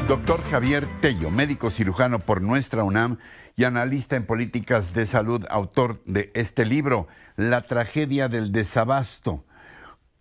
Doctor Javier Tello, médico cirujano por nuestra UNAM y analista en políticas de salud, autor de este libro, La tragedia del desabasto,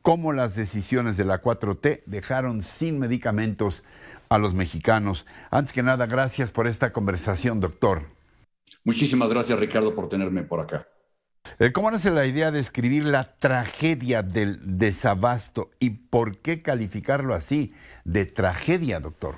cómo las decisiones de la 4T dejaron sin medicamentos a los mexicanos. Antes que nada, gracias por esta conversación, doctor. Muchísimas gracias, Ricardo, por tenerme por acá. ¿Cómo nace la idea de escribir la tragedia del desabasto y por qué calificarlo así, de tragedia, doctor?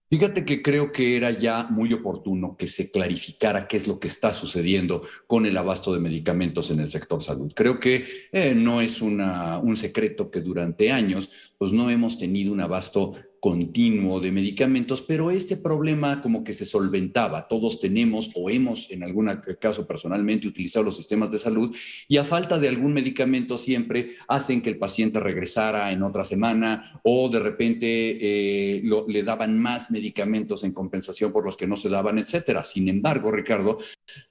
Fíjate que creo que era ya muy oportuno que se clarificara qué es lo que está sucediendo con el abasto de medicamentos en el sector salud. Creo que no es un secreto que durante años pues no hemos tenido un abasto continuo de medicamentos, pero este problema como que se solventaba. Todos tenemos o hemos en algún caso personalmente utilizado los sistemas de salud y a falta de algún medicamento siempre hacen que el paciente regresara en otra semana o de repente le daban más medicamentos en compensación por los que no se daban, etcétera. Sin embargo, Ricardo,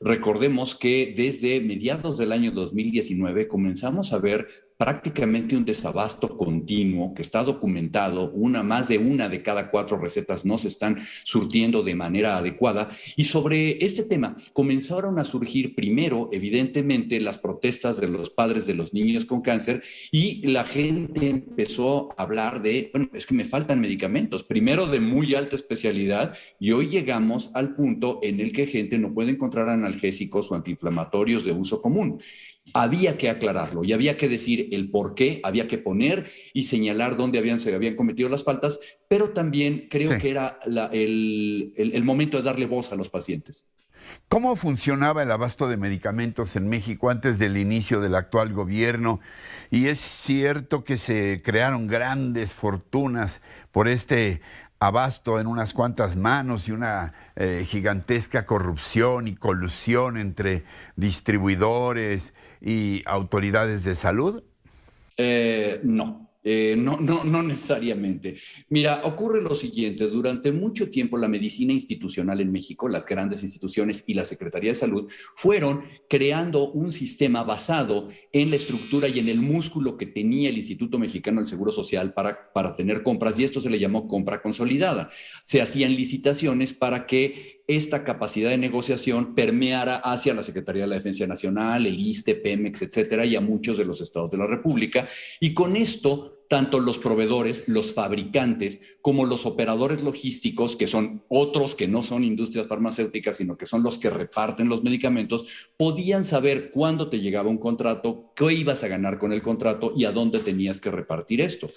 recordemos que desde mediados del año 2019 comenzamos a ver prácticamente un desabasto continuo que está documentado, más de una de cada 4 recetas no se están surtiendo de manera adecuada. Y sobre este tema comenzaron a surgir primero, evidentemente, las protestas de los padres de los niños con cáncer y la gente empezó a hablar de, bueno, es que me faltan medicamentos, primero de muy alta especialidad y hoy llegamos al punto en el que gente no puede encontrar analgésicos o antiinflamatorios de uso común. Había que aclararlo y había que decir el por qué, había que poner y señalar dónde se habían cometido las faltas, pero también creo que era el momento de darle voz a los pacientes. ¿Cómo funcionaba el abasto de medicamentos en México antes del inicio del actual gobierno? Y es cierto que se crearon grandes fortunas por este abasto en unas cuantas manos y una gigantesca corrupción y colusión entre distribuidores y autoridades de salud. No necesariamente. Mira, ocurre lo siguiente, durante mucho tiempo la medicina institucional en México, las grandes instituciones y la Secretaría de Salud fueron creando un sistema basado en la estructura y en el músculo que tenía el Instituto Mexicano del Seguro Social para tener compras, y esto se le llamó compra consolidada. Se hacían licitaciones para que esta capacidad de negociación permeara hacia la Secretaría de la Defensa Nacional, el ISSSTE, Pemex, etcétera, y a muchos de los estados de la República. Y con esto, tanto los proveedores, los fabricantes, como los operadores logísticos, que son otros que no son industrias farmacéuticas, sino que son los que reparten los medicamentos, podían saber cuándo te llegaba un contrato, qué ibas a ganar con el contrato y a dónde tenías que repartir esto.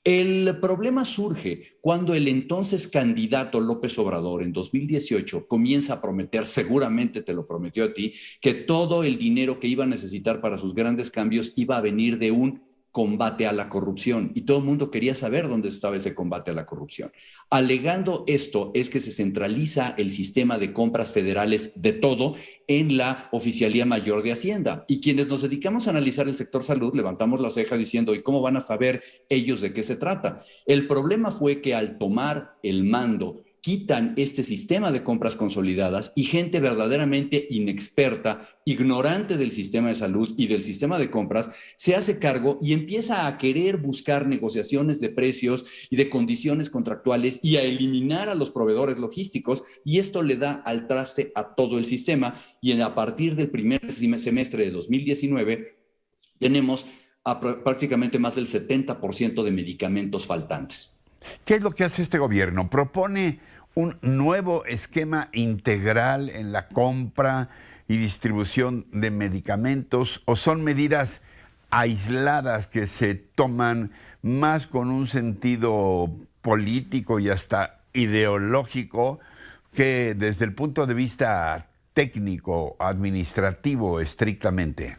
El problema surge cuando el entonces candidato López Obrador en 2018 comienza a prometer, seguramente te lo prometió a ti, que todo el dinero que iba a necesitar para sus grandes cambios iba a venir de un combate a la corrupción, y todo el mundo quería saber dónde estaba ese combate a la corrupción. Alegando esto es que se centraliza el sistema de compras federales de todo en la Oficialía Mayor de Hacienda, y quienes nos dedicamos a analizar el sector salud levantamos la ceja diciendo, ¿y cómo van a saber ellos de qué se trata? El problema fue que al tomar el mando quitan este sistema de compras consolidadas y gente verdaderamente inexperta, ignorante del sistema de salud y del sistema de compras, se hace cargo y empieza a querer buscar negociaciones de precios y de condiciones contractuales y a eliminar a los proveedores logísticos, y esto le da al traste a todo el sistema, y a partir del primer semestre de 2019 tenemos prácticamente más del 70% de medicamentos faltantes. ¿Qué es lo que hace este gobierno? ¿Propone un nuevo esquema integral en la compra y distribución de medicamentos o son medidas aisladas que se toman más con un sentido político y hasta ideológico que desde el punto de vista técnico, administrativo, estrictamente?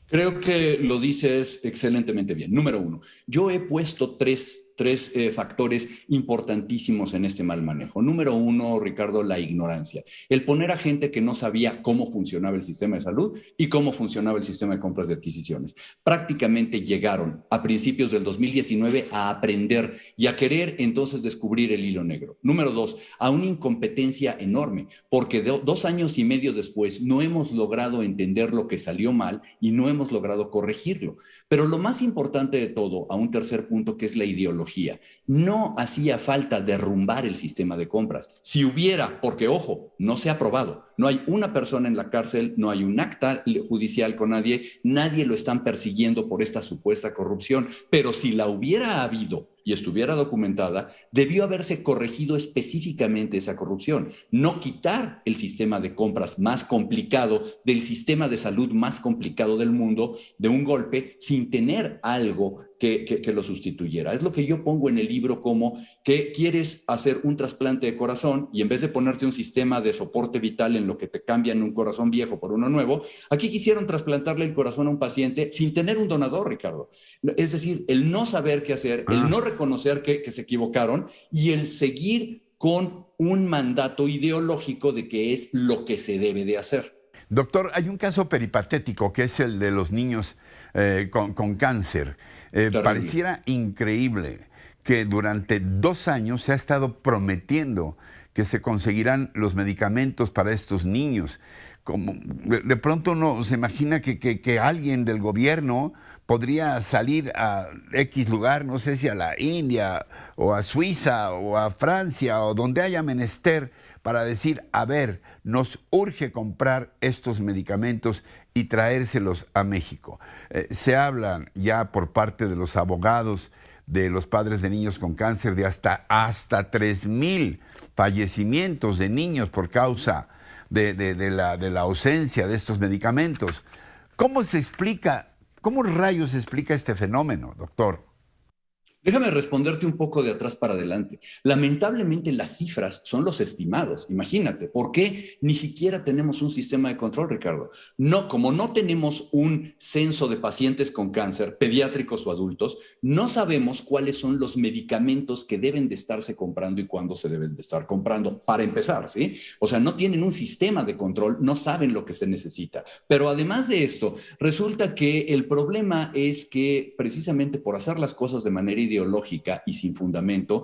Creo que lo dices excelentemente bien. Número 1, yo he puesto tres factores importantísimos en este mal manejo. Número 1, Ricardo, la ignorancia. El poner a gente que no sabía cómo funcionaba el sistema de salud y cómo funcionaba el sistema de compras de adquisiciones. Prácticamente llegaron a principios del 2019 a aprender y a querer entonces descubrir el hilo negro. Número 2, a una incompetencia enorme, porque 2 años y medio después no hemos logrado entender lo que salió mal y no hemos logrado corregirlo. Pero lo más importante de todo, a un tercer punto, que es la ideología. ideología. No hacía falta derrumbar el sistema de compras. Si hubiera, porque ojo, no se ha aprobado, no hay una persona en la cárcel, no hay un acta judicial con nadie, nadie lo están persiguiendo por esta supuesta corrupción, pero si la hubiera habido y estuviera documentada, debió haberse corregido específicamente esa corrupción, no quitar el sistema de compras más complicado del sistema de salud más complicado del mundo de un golpe sin tener algo que lo sustituyera. Es lo que yo pongo en el libro como que quieres hacer un trasplante de corazón y en vez de ponerte un sistema de soporte vital en lo que te cambian un corazón viejo por uno nuevo, aquí quisieron trasplantarle el corazón a un paciente sin tener un donador, Ricardo. Es decir, el no saber qué hacer, el no reconocer que se equivocaron y el seguir con un mandato ideológico de que es lo que se debe de hacer. Doctor, hay un caso peripatético que es el de los niños con cáncer. Pareciera increíble que durante 2 años se ha estado prometiendo que se conseguirán los medicamentos para estos niños. Como de pronto uno se imagina que alguien del gobierno podría salir a X lugar, no sé si a la India o a Suiza o a Francia o donde haya menester, para decir, a ver, nos urge comprar estos medicamentos y traérselos a México. Se hablan ya por parte de los abogados de los padres de niños con cáncer de hasta 3,000 fallecimientos de niños por causa de la ausencia de estos medicamentos. ¿Cómo se explica, cómo rayos se explica este fenómeno, doctor? Déjame responderte un poco de atrás para adelante. Lamentablemente las cifras son los estimados. Imagínate, ¿por qué ni siquiera tenemos un sistema de control, Ricardo? No, como no tenemos un censo de pacientes con cáncer, pediátricos o adultos, no sabemos cuáles son los medicamentos que deben de estarse comprando y cuándo se deben de estar comprando, para empezar, ¿sí? O sea, no tienen un sistema de control, no saben lo que se necesita. Pero además de esto, resulta que el problema es que precisamente por hacer las cosas de manera ideológica y sin fundamento,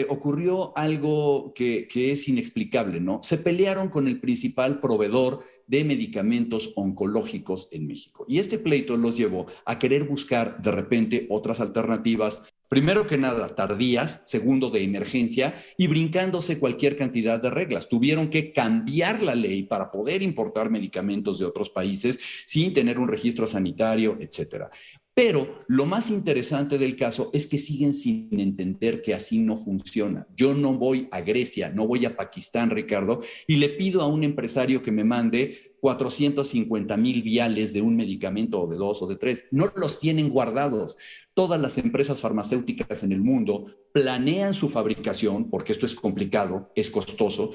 ocurrió algo que es inexplicable, ¿no? Se pelearon con el principal proveedor de medicamentos oncológicos en México. Y este pleito los llevó a querer buscar de repente otras alternativas, primero que nada tardías, segundo de emergencia y brincándose cualquier cantidad de reglas. Tuvieron que cambiar la ley para poder importar medicamentos de otros países sin tener un registro sanitario, etcétera. Pero lo más interesante del caso es que siguen sin entender que así no funciona. Yo no voy a Grecia, no voy a Pakistán, Ricardo, y le pido a un empresario que me mande 450,000 viales de un medicamento o de 2 o de 3. No los tienen guardados. Todas las empresas farmacéuticas en el mundo planean su fabricación, porque esto es complicado, es costoso,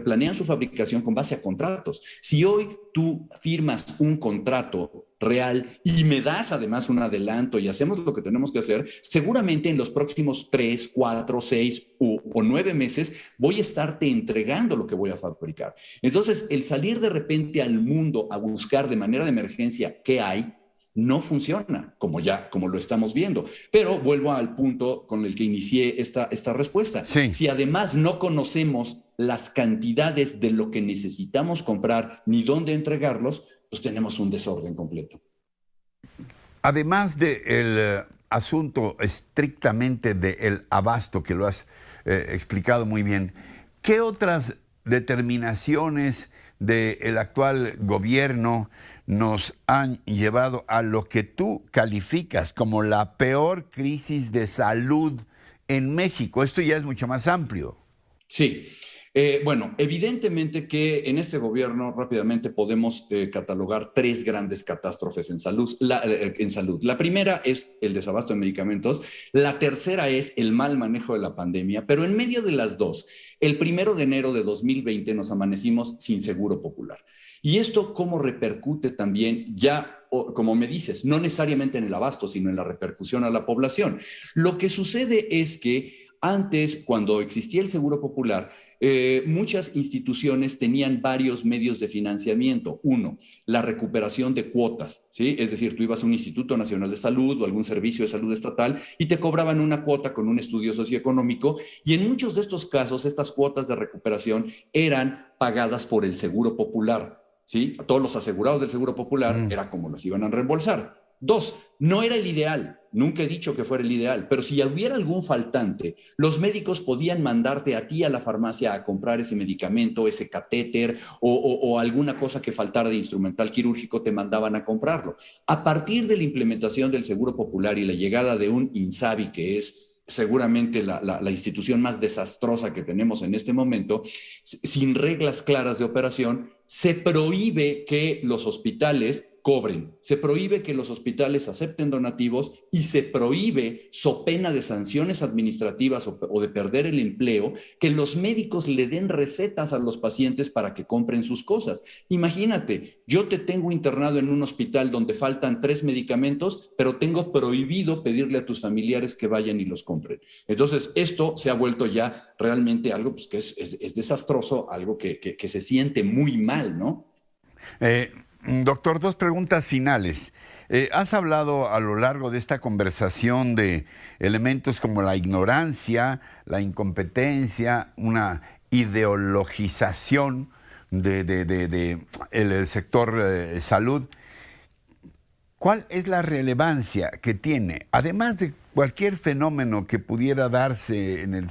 planean su fabricación con base a contratos. Si hoy tú firmas un contrato real y me das además un adelanto y hacemos lo que tenemos que hacer, seguramente en los próximos 3, 4, 6 o 9 meses voy a estarte entregando lo que voy a fabricar. Entonces, el salir de repente al mundo a buscar de manera de emergencia qué hay, no funciona, como lo estamos viendo. Pero vuelvo al punto con el que inicié esta respuesta. Sí. Si además no conocemos las cantidades de lo que necesitamos comprar ni dónde entregarlos, pues tenemos un desorden completo. Además del asunto estrictamente del abasto, que lo has explicado muy bien, ¿qué otras determinaciones del actual gobierno nos han llevado a lo que tú calificas como la peor crisis de salud en México? Esto ya es mucho más amplio. Sí. Bueno, evidentemente que en este gobierno rápidamente podemos catalogar 3 grandes catástrofes en salud. La primera es el desabasto de medicamentos, la tercera es el mal manejo de la pandemia, pero en medio de las dos, el 1 de enero de 2020 nos amanecimos sin seguro popular. Y esto cómo repercute también ya, como me dices, no necesariamente en el abasto, sino en la repercusión a la población. Lo que sucede es que antes, cuando existía el Seguro Popular, muchas instituciones tenían varios medios de financiamiento. Uno, la recuperación de cuotas, ¿sí? Es decir, tú ibas a un Instituto Nacional de Salud o algún servicio de salud estatal y te cobraban una cuota con un estudio socioeconómico y en muchos de estos casos, estas cuotas de recuperación eran pagadas por el Seguro Popular, ¿sí? A todos los asegurados del Seguro Popular era como los iban a reembolsar. 2, no era el ideal. nunca he dicho que fuera el ideal, pero si hubiera algún faltante, los médicos podían mandarte a ti a la farmacia a comprar ese medicamento, ese catéter o alguna cosa que faltara de instrumental quirúrgico, te mandaban a comprarlo. A partir de la implementación del Seguro Popular y la llegada de un INSABI, que es seguramente la institución más desastrosa que tenemos en este momento, sin reglas claras de operación, se prohíbe que los hospitales cobren, se prohíbe que los hospitales acepten donativos y se prohíbe, so pena de sanciones administrativas o de perder el empleo, que los médicos le den recetas a los pacientes para que compren sus cosas. Imagínate, yo te tengo internado en un hospital donde faltan 3 medicamentos, pero tengo prohibido pedirle a tus familiares que vayan y los compren. Entonces, esto se ha vuelto ya realmente algo pues, que es desastroso, algo que se siente muy mal, ¿no? Doctor, 2 preguntas finales. Has hablado a lo largo de esta conversación de elementos como la ignorancia, la incompetencia, una ideologización el sector salud. ¿Cuál es la relevancia que tiene, además de cualquier fenómeno que pudiera darse en el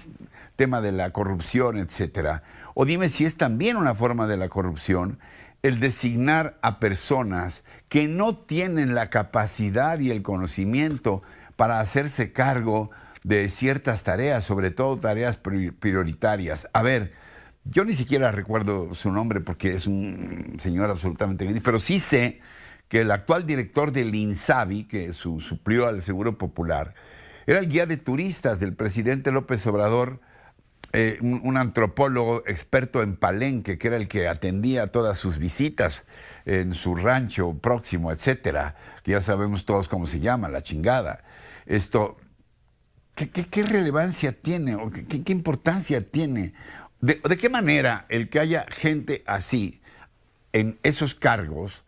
tema de la corrupción, etcétera? O dime si es también una forma de la corrupción el designar a personas que no tienen la capacidad y el conocimiento para hacerse cargo de ciertas tareas, sobre todo tareas prioritarias. A ver, yo ni siquiera recuerdo su nombre porque es un señor absolutamente gris, pero sí sé que el actual director del INSABI, que suplió al Seguro Popular, era el guía de turistas del presidente López Obrador, un antropólogo experto en Palenque, que era el que atendía todas sus visitas en su rancho próximo, etcétera, que ya sabemos todos cómo se llama, la chingada. Esto, ¿qué relevancia tiene o qué importancia tiene? ¿De qué manera el que haya gente así en esos cargos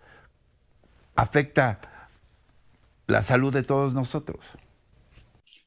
afecta la salud de todos nosotros?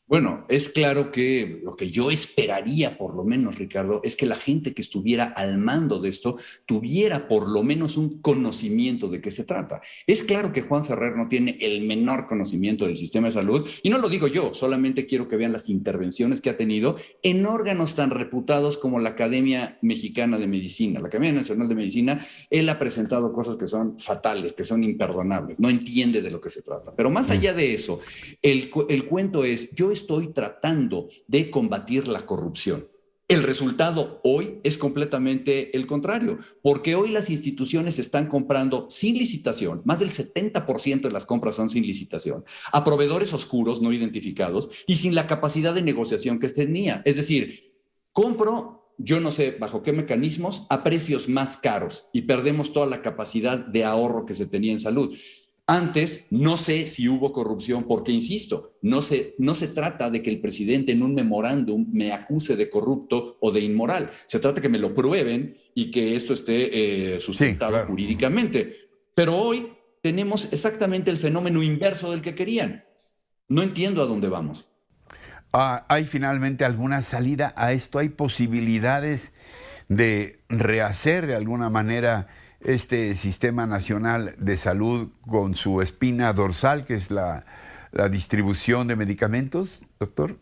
Bueno, es claro que lo que yo esperaría, por lo menos, Ricardo, es que la gente que estuviera al mando de esto tuviera por lo menos un conocimiento de qué se trata. Es claro que Juan Ferrer no tiene el menor conocimiento del sistema de salud, y no lo digo yo, solamente quiero que vean las intervenciones que ha tenido en órganos tan reputados como la Academia Mexicana de Medicina, la Academia Nacional de Medicina. Él ha presentado cosas que son fatales, que son imperdonables, no entiende de lo que se trata. Pero más allá de eso, el cuento es, yo estoy tratando de combatir la corrupción. El resultado hoy es completamente el contrario, porque hoy las instituciones están comprando sin licitación, más del 70% de las compras son sin licitación, a proveedores oscuros no identificados y sin la capacidad de negociación que tenía. Es decir, compro, yo no sé bajo qué mecanismos, a precios más caros y perdemos toda la capacidad de ahorro que se tenía en salud. Antes, no sé si hubo corrupción, porque, insisto, no se trata de que el presidente en un memorándum me acuse de corrupto o de inmoral. Se trata de que me lo prueben y que esto esté sustentado, sí, claro, jurídicamente. Pero hoy tenemos exactamente el fenómeno inverso del que querían. No entiendo a dónde vamos. ¿Hay finalmente alguna salida a esto? ¿Hay posibilidades de rehacer de alguna manera este Sistema Nacional de Salud con su espina dorsal, que es la distribución de medicamentos, doctor?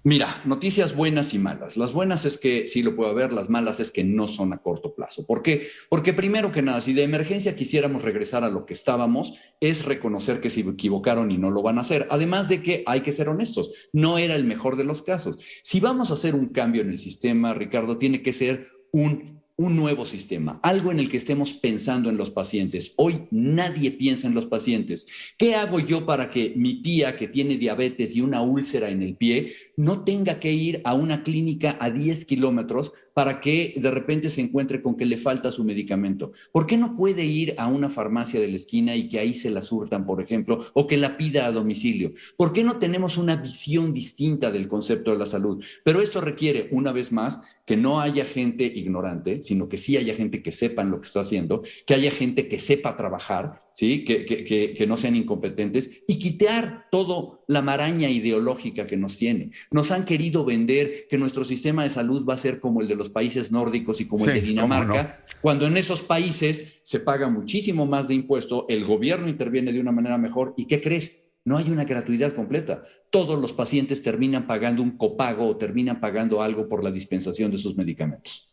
Mira, noticias buenas y malas. Las buenas es que sí lo puedo ver, las malas es que no son a corto plazo. ¿Por qué? Porque primero que nada, si de emergencia quisiéramos regresar a lo que estábamos, es reconocer que se equivocaron y no lo van a hacer. Además de que hay que ser honestos, no era el mejor de los casos. Si vamos a hacer un cambio en el sistema, Ricardo, tiene que ser un nuevo sistema, algo en el que estemos pensando en los pacientes. Hoy nadie piensa en los pacientes. ¿Qué hago yo para que mi tía que tiene diabetes y una úlcera en el pie no tenga que ir a una clínica a 10 kilómetros para que de repente se encuentre con que le falta su medicamento? ¿Por qué no puede ir a una farmacia de la esquina y que ahí se la surtan, por ejemplo, o que la pida a domicilio? ¿Por qué no tenemos una visión distinta del concepto de la salud? Pero esto requiere, una vez más, que no haya gente ignorante, sino que sí haya gente que sepa lo que está haciendo, que haya gente que sepa trabajar, ¿sí? Que no sean incompetentes, y quitar toda la maraña ideológica que nos tiene. Nos han querido vender que nuestro sistema de salud va a ser como el de los países nórdicos y como el de Dinamarca, cuando en esos países se paga muchísimo más de impuesto, el gobierno interviene de una manera mejor, ¿y qué crees? no hay una gratuidad completa. Todos los pacientes terminan pagando un copago o terminan pagando algo por la dispensación de sus medicamentos.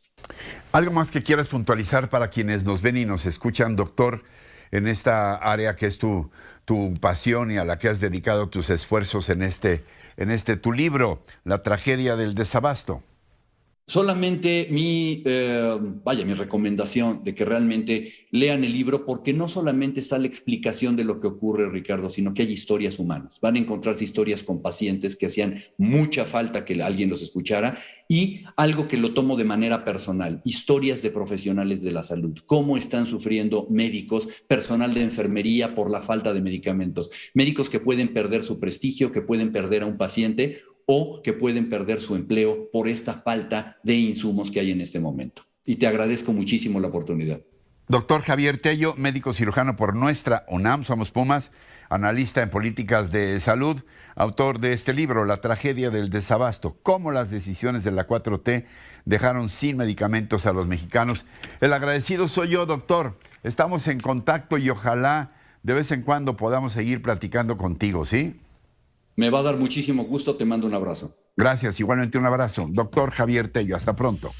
¿Algo más que quieras puntualizar para quienes nos ven y nos escuchan, doctor, en esta área que es tu pasión y a la que has dedicado tus esfuerzos en tu libro, La tragedia del desabasto? Solamente mi recomendación de que realmente lean el libro, porque no solamente está la explicación de lo que ocurre, Ricardo, sino que hay historias humanas. Van a encontrarse historias con pacientes que hacían mucha falta que alguien los escuchara, y algo que lo tomo de manera personal, historias de profesionales de la salud, cómo están sufriendo médicos, personal de enfermería por la falta de medicamentos, médicos que pueden perder su prestigio, que pueden perder a un paciente o que pueden perder su empleo por esta falta de insumos que hay en este momento. Y te agradezco muchísimo la oportunidad. Doctor Javier Tello, médico cirujano por nuestra UNAM, somos Pumas, analista en políticas de salud, autor de este libro, La tragedia del desabasto, cómo las decisiones de la 4T dejaron sin medicamentos a los mexicanos. El agradecido soy yo, doctor. Estamos en contacto y ojalá de vez en cuando podamos seguir platicando contigo, ¿sí? Me va a dar muchísimo gusto, te mando un abrazo. Gracias, igualmente un abrazo. Doctor Javier Tello, hasta pronto.